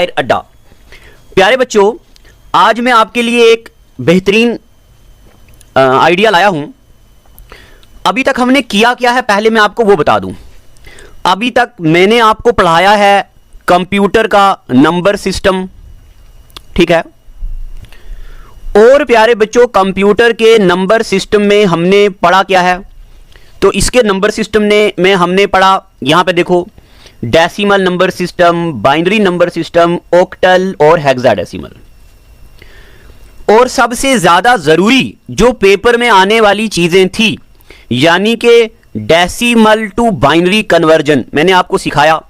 जाहिर अड्डा। प्यारे बच्चों, आज मैं आपके लिए एक बेहतरीन आइडिया लाया हूं। अभी तक हमने किया क्या है पहले मैं आपको वो बता दूं। अभी तक मैंने आपको पढ़ाया है कंप्यूटर का नंबर सिस्टम, ठीक है। और प्यारे बच्चों, कंप्यूटर के नंबर सिस्टम में हमने पढ़ा क्या है, तो इसके नंबर सिस्टम में हमने पढ़ा, यहां पे देखो, decimal number system, binary number system, octal और हेक्साडेसिमल। और सबसे ज्यादा जरूरी जो पेपर में आने वाली चीजें थी, यानी कि डेसिमल टू बाइनरी कन्वर्जन मैंने आपको सिखाया,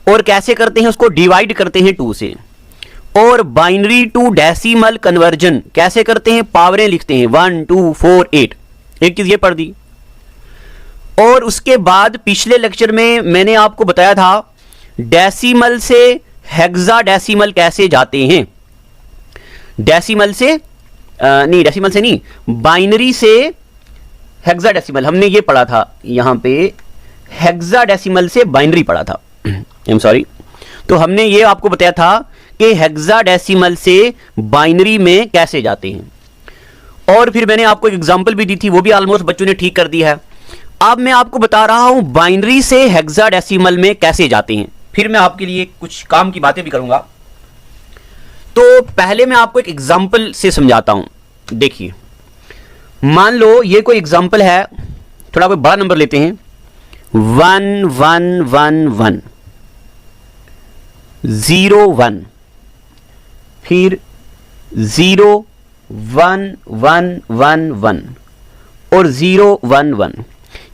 और कैसे करते हैं उसको डिवाइड करते हैं 2 से, और बाइनरी टू डेसिमल कन्वर्जन कैसे करते हैं, पावरें लिखते हैं 1 2 4 8, एक चीज ये पढ़ दी। और उसके बाद पिछले लेक्चर में मैंने आपको बताया था डेसिमल से हेक्साडेसिमल कैसे जाते हैं। डेसिमल से डेसिमल से नहीं, बाइनरी से हेक्साडेसिमल हमने ये पढ़ा था, यहां पे हेक्साडेसिमल से बाइनरी पढ़ा था। I am sorry. तो हमने ये आपको बताया था कि हेक्साडेसिमल से बाइनरी में कैसे जाते हैं। और फिर मैंने आपको एक एग्जांपल भी दी थी, वो भी ऑलमोस्ट बच्चों ने ठीक कर दी है। अब मैं आपको बता रहा हूं बाइनरी से हेक्साडेसिमल में कैसे जाते हैं। फिर मैं आपके लिए कुछ काम की बातें भी करूंगा। तो पहले मैं आपको एक एग्जांपल से समझाता हूं। देखिए, मान लो ये कोई एग्जांपल है, थोड़ा कोई बड़ा नंबर लेते हैं, 1 1 1 1 0 1, फिर 0 1 1 1 1 और 0 1 1।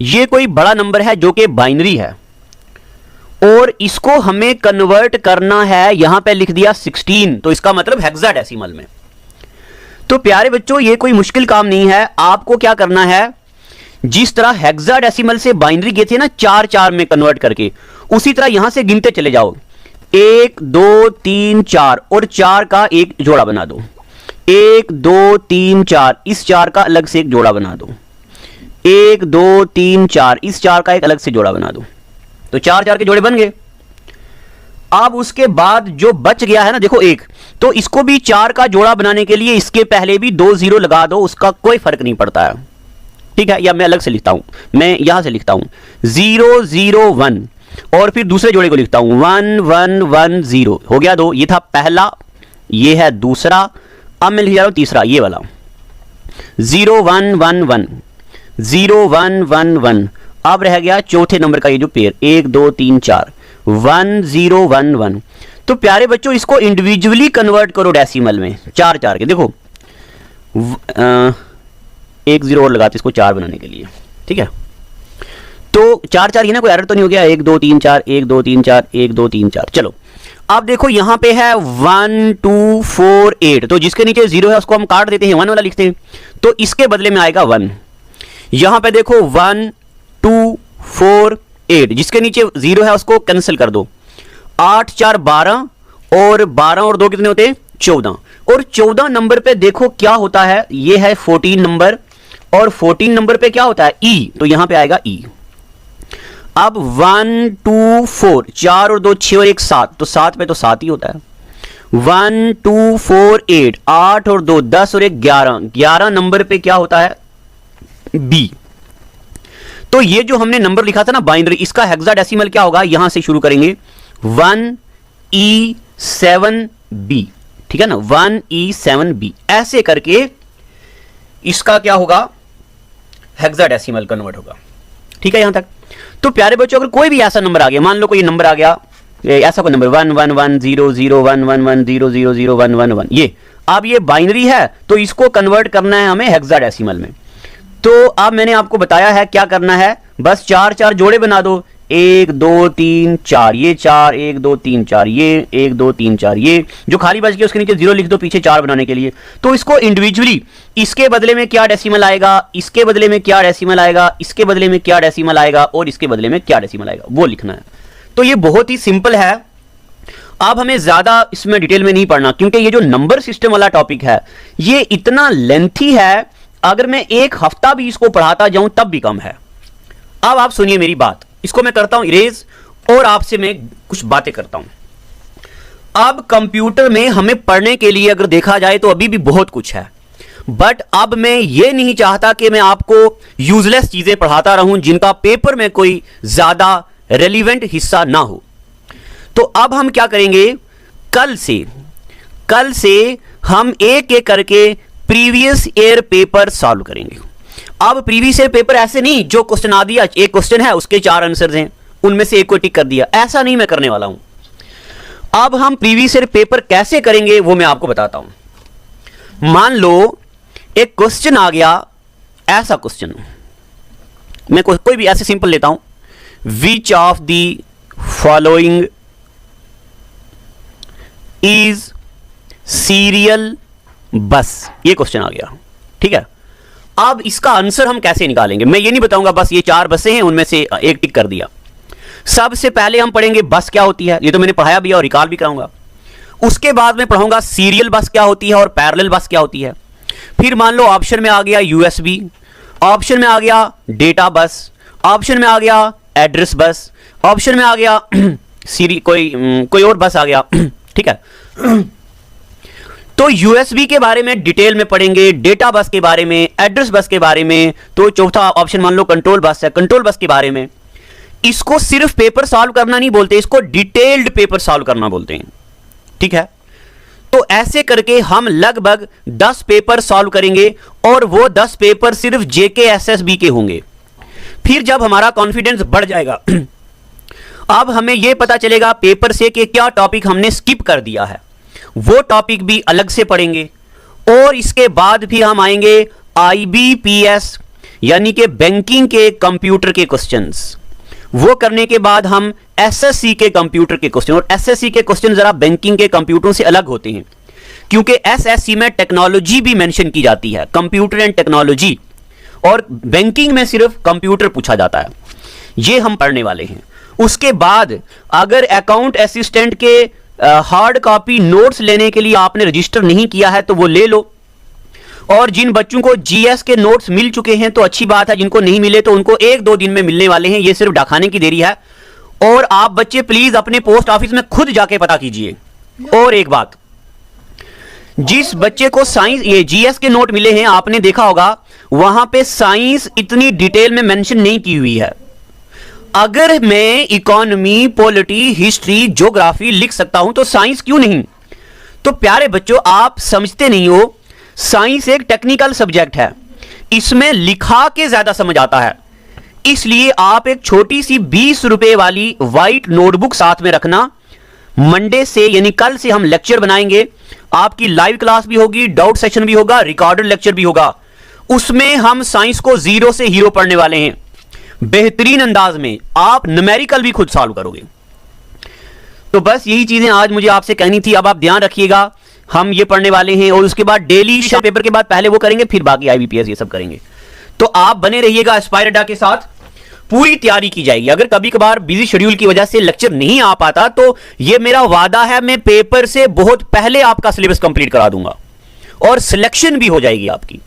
ये कोई बड़ा नंबर है जो कि बाइनरी है, और इसको हमें कन्वर्ट करना है, यहां पे लिख दिया 16, तो इसका मतलब हेक्साडेसिमल में। तो प्यारे बच्चों, ये कोई मुश्किल काम नहीं है। आपको क्या करना है, जिस तरह हेक्साडेसिमल से बाइनरी गए थे ना 4 4 में कन्वर्ट करके, उसी तरह यहां से गिनते चले जाओ, 1 2 3 4, और 4 का एक जोड़ा बना दो, 1 2 3 4, इस 4 का अलग से एक जोड़ा बना दो, 1 2 3 4, इस 4 का एक अलग से जोड़ा बना दो। तो 4 4 के जोड़े बन गए। अब उसके बाद जो बच गया है ना, देखो 1, तो इसको भी 4 का जोड़ा बनाने के लिए इसके पहले भी 2 0 लगा दो, उसका कोई फर्क नहीं पड़ता है, ठीक है। या मैं अलग से लिखता हूं, मैं यहां से लिखता हूं 0 0 1, और फिर दूसरे जोड़े को लिखता हूं 1 1 1 0, हो गया 2। ये था पहला, ये है दूसरा। अब मैं लिख जा रहा हूं तीसरा, ये वाला 0 1 1 1 0 1 1 1। अब रह गया चौथे नंबर का ये जो पेयर 1 2 3 4 1 0 1 1। तो प्यारे बच्चों, इसको इंडिविजुअली कन्वर्ट करो डेसिमल में 4 4 के। देखो 1 0 और लगाते इसको 4 बनाने के लिए, ठीक है। तो 4 4 ये ना, कोई एरर तो नहीं हो गया, 1 2 3 4 1 2 3 4 1 2 3 4। चलो अब देखो यहां पे है 1 2 4 8, तो जिसके नीचे 0 है उसको हम काट देते हैं, 1 वाला लिखते हैं, तो इसके बदले में आएगा 1। यहां पे देखो 1 2 4 8, जिसके नीचे 0 है उसको कैंसिल कर दो, 8 4 12, और 12 और 2 कितने होते हैं 14। और 14 नंबर पे देखो क्या होता है, ये है 14 नंबर, और 14 नंबर पे क्या होता है ई, तो यहां पे आएगा ई। अब 1 2 4, 4 और 2 6 और 1 7, तो 7 पे तो 7 ही होता है। 1 2 4 8, 8 और 2 10 और 1 11, 11 नंबर पे क्या होता है बी। तो ये जो हमने नंबर लिखा था ना बाइनरी, इसका हेक्साडेसिमल क्या होगा, यहां से शुरू करेंगे 1E7B, ठीक है ना, 1E7B, ऐसे करके इसका क्या होगा, हेक्साडेसिमल कन्वर्ट होगा, ठीक है यहां तक। तो प्यारे बच्चों, अगर कोई भी ऐसा नंबर आ गया, मान लो कोई नंबर आ गया, ऐसा कोई नंबर 1 1 1 0 0 1 1 1 0 0 0 1 1 1, ये अब ये बाइनरी है, तो इसको कन्वर्ट करना है हमें हेक्साडेसिमल में। तो अब मैंने आपको बताया है क्या करना है, बस 4 4 जोड़े बना दो, 1 2 3 4, ये 4 1 2 3 4, ये 1 2 3 4, ये जो खाली बच गया उसके नीचे 0 लिख दो पीछे 4 बनाने के लिए। तो इसको इंडिविजुअली, इसके बदले में क्या डेसिमल आएगा, इसके बदले में क्या डेसिमल आएगा, इसके बदले में क्या डेसिमल आएगा, और इसके बदले में क्या डेसिमल आएगा, वो लिखना है। तो ये बहुत ही सिंपल है। अब हमें ज्यादा इसमें डिटेल में नहीं पढ़ना, क्योंकि ये जो नंबर सिस्टम वाला टॉपिक है ये इतना लेंथी है, अगर मैं एक हफ्ता भी इसको पढ़ाता जाऊं तब भी कम है। अब आप सुनिए मेरी बात, इसको मैं करता हूं इरेज, और आपसे मैं कुछ बातें करता हूं। अब कंप्यूटर में हमें पढ़ने के लिए अगर देखा जाए तो अभी भी बहुत कुछ है, बट अब मैं ये नहीं चाहता कि मैं आपको यूजलेस चीजें पढ़ाता रहूं जिनका पेपर में कोई ज्यादा रेलिवेंट हिस्सा ना हो। तो अब हम क्या करेंगे, कल से हम एक एक करके प्रीवियस ईयर पेपर सॉल्व करेंगे। अब प्रीवियस ईयर पेपर ऐसे नहीं जो क्वेश्चन आ दिया, एक क्वेश्चन है उसके 4 आंसर्स हैं, उनमें से एक को टिक कर दिया, ऐसा नहीं मैं करने वाला हूं। अब हम प्रीवियस ईयर पेपर कैसे करेंगे वो मैं आपको बताता हूं। मान लो एक क्वेश्चन आ गया, ऐसा क्वेश्चन, मैं कोई भी ऐसे सिंपल लेता हूं, which of the following is serial बस, ये क्वेश्चन आ गया, ठीक है। अब इसका आंसर हम कैसे निकालेंगे, मैं ये नहीं बताऊंगा बस ये 4 बसें हैं उनमें से एक टिक कर दिया। सबसे पहले हम पढ़ेंगे बस क्या होती है, ये तो मैंने पढ़ाया भी है और रिकॉल भी कराऊंगा। उसके बाद में पढ़ूंगा सीरियल बस क्या होती है और पैरेलल बस क्या होती है। फिर मान लो ऑप्शन में आ गया यूएसबी, ऑप्शन में आ गया डेटा बस, ऑप्शन में आ गया एड्रेस बस, ऑप्शन में आ गया कोई और बस आ गया, ठीक है। तो यूएसबी के बारे में डिटेल में पढ़ेंगे, डेटा बस के बारे में, एड्रेस बस के बारे में। तो चौथा ऑप्शन मान लो कंट्रोल बस है, कंट्रोल बस के बारे में। इसको सिर्फ पेपर सॉल्व करना नहीं बोलते, इसको डिटेल्ड पेपर सॉल्व करना बोलते हैं, ठीक है। तो ऐसे करके हम लगभग 10 पेपर सॉल्व करेंगे और वो 10 पेपर सिर्फ जेकेएसएसबी के होंगे। फिर जब हमारा कॉन्फिडेंस बढ़ जाएगा अब हमें यह पता चलेगा पेपर से कि क्या टॉपिक हमने स्किप कर दिया है, वो टॉपिक भी अलग से पढ़ेंगे। और इसके बाद भी हम आएंगे आईबीपीएस यानी कि बैंकिंग के कंप्यूटर के क्वेश्चंस, वो करने के बाद हम एसएससी के कंप्यूटर के क्वेश्चन, और एसएससी के क्वेश्चन जरा बैंकिंग के कंप्यूटरों से अलग होते हैं क्योंकि एसएससी में टेक्नोलॉजी भी मेंशन की जाती है, कंप्यूटर एंड टेक्नोलॉजी, और बैंकिंग में सिर्फ कंप्यूटर पूछा जाता है। ये हम पढ़ने वाले हैं। उसके बाद अगर अकाउंट असिस्टेंट के हार्ड कॉपी नोट्स लेने के लिए आपने रजिस्टर नहीं किया है तो वो ले लो, और जिन बच्चों को जीएस के नोट्स मिल चुके हैं तो अच्छी बात है, जिनको नहीं मिले तो उनको 1-2 दिन में मिलने वाले हैं, ये सिर्फ डाकाने की देरी है। और आप बच्चे प्लीज अपने पोस्ट ऑफिस में खुद जाके पता कीजिए। और एक बात, जिस बच्चे को साइंस ये जीएस के नोट मिले हैं आपने देखा होगा वहां पे साइंस इतनी डिटेल में मेंशन नहीं की हुई है। अगर मैं इकोनॉमी, पॉलिटी, हिस्ट्री, ज्योग्राफी लिख सकता हूं तो साइंस क्यों नहीं। तो प्यारे बच्चों, आप समझते नहीं हो, साइंस एक टेक्निकल सब्जेक्ट है, इसमें लिखा के ज्यादा समझ आता है। इसलिए आप एक छोटी सी 20 रुपए वाली व्हाइट नोटबुक साथ में रखना। मंडे से यानी कल से हम लेक्चर बनाएंगे, आपकी लाइव क्लास भी होगी, डाउट सेशन भी होगा, रिकॉर्डेड लेक्चर भी होगा। उसमें हम साइंस को जीरो से हीरो पढ़ने वाले हैं, बेहतरीन अंदाज में। आप न्यूमेरिकल भी खुद सॉल्व करोगे। तो बस यही चीजें आज मुझे आपसे कहनी थी। अब आप ध्यान रखिएगा, हम ये पढ़ने वाले हैं और उसके बाद डेली पेपर के बाद पहले वो करेंगे, फिर बाकी आईबीपीएस ये सब करेंगे। तो आप बने रहिएगा एस्पायर अड्डा के साथ, पूरी तैयारी की जाएगी। अगर कभी कभार बिजी शेड्यूल की वजह से लेक्चर नहीं आ पाता तो ये मेरा वादा है, मैं पेपर से बहुत पहले आपका सिलेबस कंप्लीट करा दूंगा और सिलेक्शन भी हो जाएगी आपकी।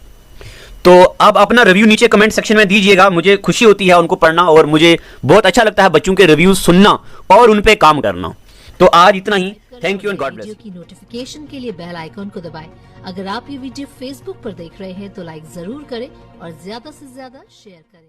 तो अब अपना रिव्यू नीचे कमेंट सेक्शन में दीजिएगा, मुझे खुशी होती है उनको पढ़ना और मुझे बहुत अच्छा लगता है बच्चों के रिव्यू सुनना और उन पे काम करना। तो आज इतना ही, thank you and God bless. Video की नोटिफिकेशन के लिए बेल आइकॉन को दबाएं। अगर आप ये वीडियो फेसबुक पर देख रहे हैं तो लाइक जरूर करें और ज्यादा से ज्यादा शेयर करें।